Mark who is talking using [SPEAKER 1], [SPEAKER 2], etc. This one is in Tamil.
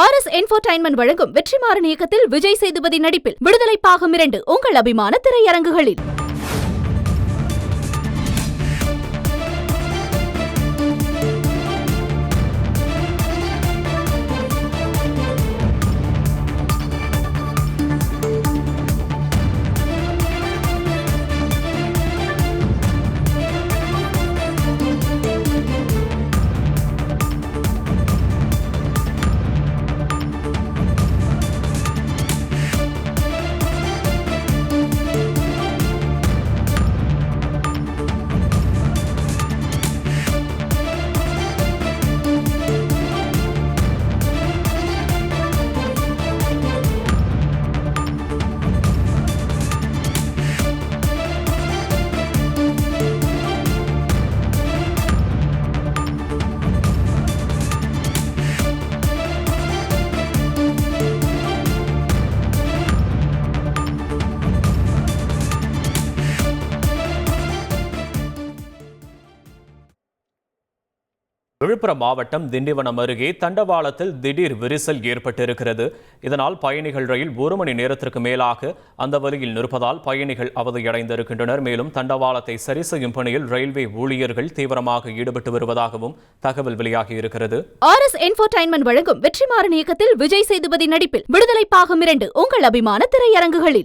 [SPEAKER 1] RS என்டர்டெயின்மென்ட் வழங்கும் வெற்றிமாறன் இயக்கத்தில் விஜய் சேதுபதி நடிப்பில் விடுதலை பாகம் 2 உங்கள் அபிமான திரையரங்குகளில்.
[SPEAKER 2] விழுப்புரம் மாவட்டம் திண்டிவனம் அருகே தண்டவாளத்தில் திடீர் விரிசல் ஏற்பட்டிருக்கிறது. இதனால் பயணிகள் ரயில் 1 மணி நேரத்திற்கு மேலாக அந்த வழியில் நிற்பதால் பயணிகள் அவதியடைந்திருக்கின்றனர். மேலும் தண்டவாளத்தை சரி செய்யும் பணியில் ரயில்வே ஊழியர்கள் தீவிரமாக ஈடுபட்டு வருவதாகவும் தகவல் வெளியாகியிருக்கிறது.
[SPEAKER 1] RS என்டர்டெயின்மென்ட் வழங்கும் வெற்றிமாறன் இயக்கத்தில் விஜய் சேதுபதி நடிப்பில் விடுதலை பாகம் 2 உங்கள் அபிமான திரையரங்குகளில்.